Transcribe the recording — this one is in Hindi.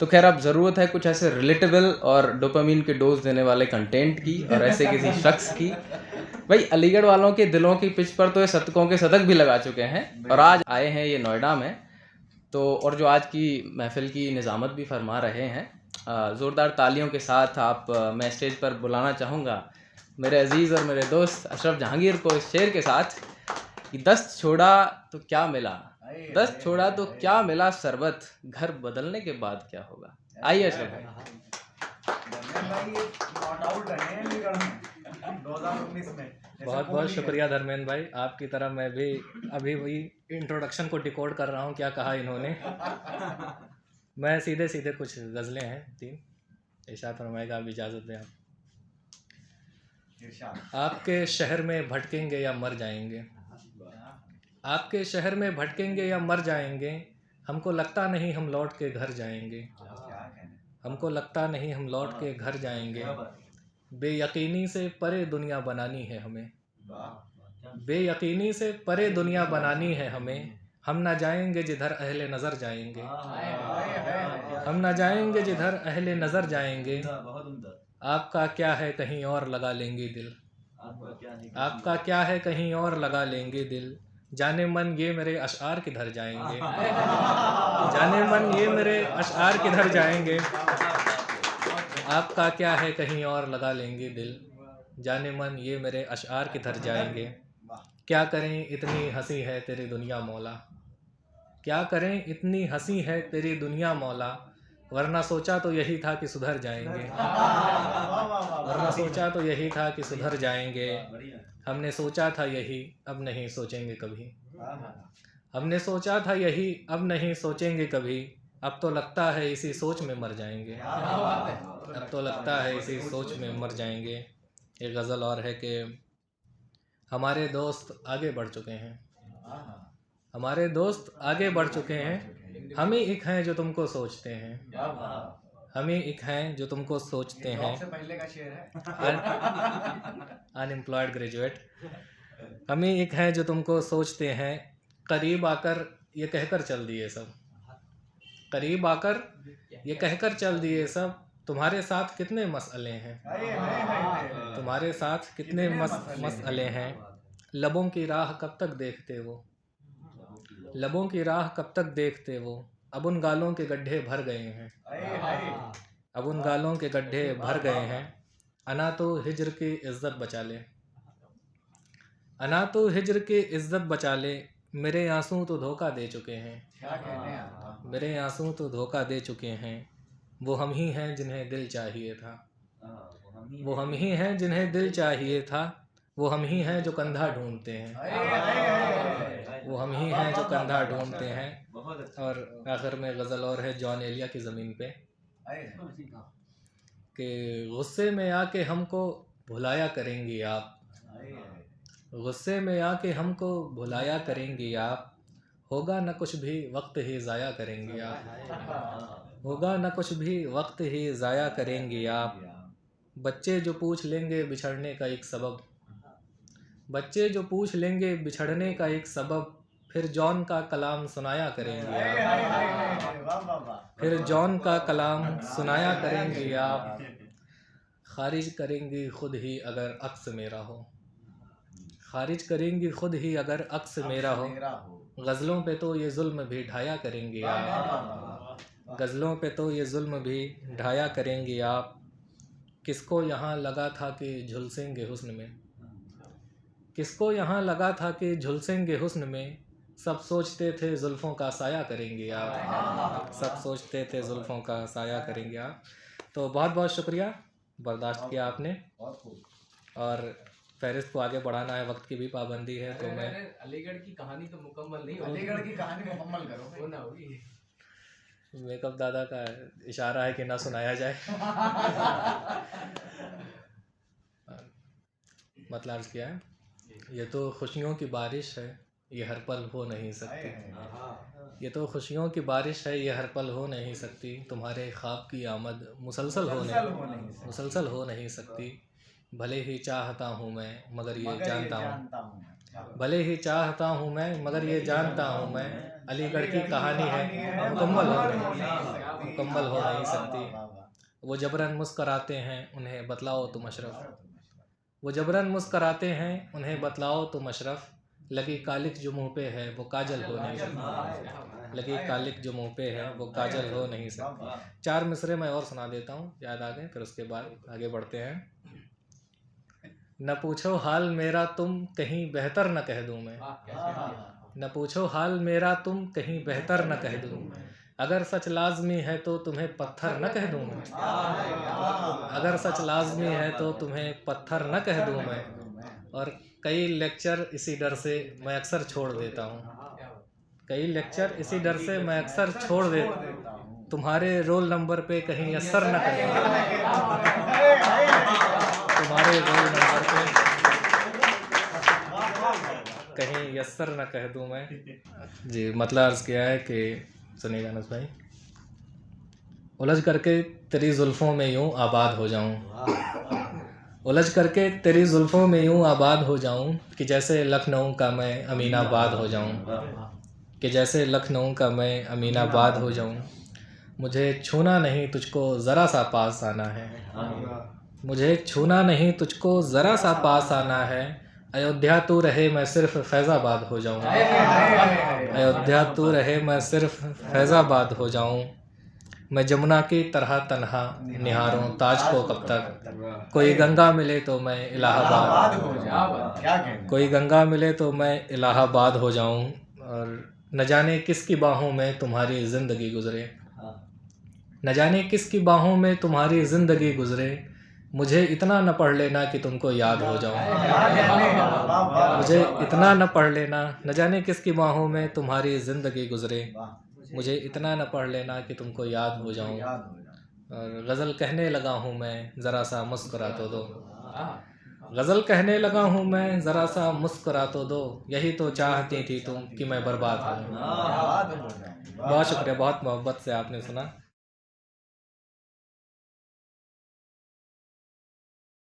तो खैर अब ज़रूरत है कुछ ऐसे रिलेटेबल और डोपामीन के डोज देने वाले कंटेंट की और ऐसे किसी शख्स की। भाई अलीगढ़ वालों के दिलों की पिच पर तो ये शतकों के शतक भी लगा चुके हैं और आज आए हैं ये नोएडा में। तो और जो आज की महफिल की निज़ामत भी फरमा रहे हैं, ज़ोरदार तालियों के साथ मैं स्टेज पर बुलाना चाहूँगा मेरे अजीज़ और मेरे दोस्त अशरफ जहांगीर को इस शेर के साथ कि दस्त छोड़ा तो क्या मिला, दस्त छोड़ा तो क्या मिला शरबत, घर बदलने के बाद क्या होगा। आइए अशरफ भाई। बहुत बहुत शुक्रिया धर्मेंद्र भाई, आपकी तरह मैं भी अभी वही इंट्रोडक्शन को डिकोड कर रहा हूँ क्या कहा इन्होंने। मैं सीधे सीधे कुछ गज़लें हैं 3 इरशाद फरमाएगा, आप इजाज़त दें। आप आपके शहर में भटकेंगे या मर जाएंगे, आपके शहर में भटकेंगे या मर जाएंगे, हमको लगता नहीं हम लौट के घर जाएंगे, हमको लगता नहीं हम लौट के घर जाएंगे। बेयकीनी से परे दुनिया बनानी है हमें, बेयकीनी से परे दुनिया बनानी है हमें। हम ना जाएंगे जिधर अहले नज़र जाएंगे, हम ना जाएंगे जिधर अहले नज़र जाएंगे। आपका क्या है कहीं और लगा लेंगे दिल, आपका क्या है कहीं और लगा लेंगे दिल। जाने मन ये मेरे अशआर किधर जाएंगे, जाने मन ये मेरे अशआर किधर जाएंगे। आपका क्या है कहीं और लगा लेंगे दिल, जाने मन ये मेरे अशआर किधर जाएंगे। क्या करें इतनी हंसी है तेरी दुनिया मौला, क्या करें इतनी हंसी है तेरी दुनिया मौला। वरना सोचा तो यही था कि सुधर जाएंगे, वरना सोचा तो यही था कि सुधर जाएंगे। हमने सोचा था यही अब नहीं सोचेंगे कभी, हमने सोचा था यही अब नहीं सोचेंगे कभी। अब तो लगता है इसी सोच में मर जाएंगे, अब तो लगता है इसी सोच में मर जाएंगे। एक गज़ल और है कि हमारे दोस्त आगे बढ़ चुके हैं, हमारे दोस्त आगे बढ़ चुके हैं। हम ही एक हैं जो तुमको सोचते हैं, हम ही एक हैं जो तुमको सोचते हैं। पहले का शेर है। Unemployed graduate. हम ही एक हैं जो तुमको सोचते हैं। करीब आकर ये कहकर चल दिए सब, करीब आकर ये कहकर चल दिए सब। तुम्हारे साथ कितने मसले हैं, तुम्हारे साथ कितने मसले हैं। लबों की राह कब तक देखते वो, लबों की राह कब तक देखते वो। अब उन गालों के गड्ढे भर गए हैं, अब उन गालों के गड्ढे भर गए हैं। अना तो हिज्र की इज़्ज़त बचा ले, अना तो हिज्र की इज़्ज़त बचा ले। मेरे आंसू तो धोखा दे चुके हैं, मेरे आंसू तो धोखा दे चुके हैं। वो हम ही हैं जिन्हें दिल चाहिए था, वो हम ही हैं जिन्हें दिल चाहिए था। वो हम ही हैं जो कंधा ढूंढते हैं, वो हम ही हैं जो कंधा ढूंढते हैं। और आखिर में गज़ल और है जॉन एलिया की ज़मीन पे कि गुस्से में आके हमको भुलाया करेंगी आप, गुस्से में आके हमको भुलाया करेंगी आप। होगा न कुछ भी वक्त ही ज़ाया करेंगी आप, होगा न कुछ भी वक्त ही ज़ाया करेंगी आप। बच्चे जो पूछ लेंगे बिछड़ने का एक सबब, बच्चे जो पूछ लेंगे बिछड़ने का एक सबब। फिर जॉन का कलाम सुनाया करेंगे आप, फिर जॉन का कलाम सुनाया करेंगे आप। खारिज करेंगी खुद ही अगर अक्स मेरा हो, खारिज करेंगी खुद ही अगर अक्स मेरा हो। गज़लों पे तो ये जुल्म भी ढाया करेंगे आप, गज़लों पे तो ये जुल्म भी ढाया करेंगे आप। किसको यहाँ लगा था कि झुलसेंगे हुस्न में, किसको यहाँ लगा था कि झुलसेंगे हुस्न में। सब सोचते थे जुल्फ़ों का साया करेंगे आप, सब सोचते थे जुल्फ़ों का साया करेंगे आप। तो बहुत बहुत शुक्रिया, बर्दाश्त किया आपने। और फहरिस्त को आगे बढ़ाना है, वक्त की भी पाबंदी है। तो मैं अलीगढ़ की कहानी तो मुकम्मल नहीं, अलीगढ़ की कहानी मुकम्मल करो, वो ना होगी। मेकअप दादा का इशारा है कि ना सुनाया जाए। मतलब अर्ज़ किया है, ये तो खुशियों की बारिश है, ये हर पल हो नहीं सकती। ये तो खुशियों की बारिश है, ये हर पल हो नहीं सकती। तुम्हारे ख्वाब की आमद मुसलसल हो नहीं सकती। भले ही चाहता हूँ मैं मगर ये जानता हूँ, भले ही चाहता हूँ मैं मगर ये जानता हूँ मैं। अलीगढ़ की कहानी है मुकम्मल हो नहीं। मुकम्मल हो नहीं सकती। वो जबरन मुस्कराते हैं उन्हें बतलाओ तुम अशरफ, वो जबरन मुस्कराते हैं उन्हें बतलाओ तुम अशरफ, लगी कालिक जो मुँह पे है वो काजल हो नहीं सकती, लगी कालिक जो मुँह पे है वो काजल हो नहीं सकती। 4 मिसरे मैं और सुना देता हूँ, याद आ गए, फिर उसके बाद आगे बढ़ते हैं। न पूछो हाल मेरा तुम कहीं बेहतर न कह दूँ मैं, न पूछो हाल मेरा तुम कहीं बेहतर न कह दूँ, अगर सच लाजमी है तो तुम्हें पत्थर न कह दूँ मैं, अगर सच लाजमी है तो तुम्हें पत्थर न कह दूँ मैं। और कई लेक्चर इसी डर से मैं अक्सर छोड़ देता हूँ, कई लेक्चर इसी डर से मैं अक्सर छोड़ देता हूँ, तुम्हारे रोल नंबर पे कहीं असर न कर दूँ, तुम्हारे रोल नंबर पे कहीं यस्सर न कह दूँ मैं। जी, मतलब अर्ज़ किया है कि सुनिएगा अनस भाई। उलझ करके तेरी जुल्फ़ों में यूँ आबाद हो जाऊँ, उलझ करके तेरी जुल्फ़ों में यूँ आबाद हो जाऊँ कि जैसे लखनऊ का मैं अमीनाबाद हो जाऊँ, कि जैसे लखनऊ का मैं अमीनाबाद हो जाऊँ। मुझे छूना नहीं तुझको ज़रा सा पास आना है, मुझे छूना नहीं तुझको ज़रा सा पास आना है, अयोध्या तू रहे मैं सिर्फ फैज़ाबाद हो जाऊँ, अयोध्या तू रहे मैं सिर्फ फैज़ाबाद हो जाऊँ। मैं जमुना की तरह तन्हा निहारूं ताज को कब तक, कोई गंगा मिले तो मैं इलाहाबाद हो जाऊँ, कोई गंगा मिले तो मैं इलाहाबाद हो जाऊँ। और न जाने किसकी बाहों में तुम्हारी ज़िंदगी गुज़रे, न जाने किसकी बाहों में तुम्हारी ज़िंदगी गुज़रे, मुझे इतना न पढ़ लेना कि तुमको याद हो जाऊँ, मुझे इतना न पढ़ लेना, न जाने किसकी बाहों में तुम्हारी ज़िंदगी गुज़रे, मुझे इतना न पढ़ लेना कि तुमको याद हो जाऊँ। और गज़ल कहने लगा हूँ मैं ज़रा सा मुस्कुरा तो दो, गज़ल कहने लगा हूँ मैं ज़रा सा मुस्कुरा तो दो, यही तो चाहती थी तुम कि मैं बर्बाद हो जाऊँ। बहुत शुक्रिया, बहुत मोहब्बत से आपने सुना।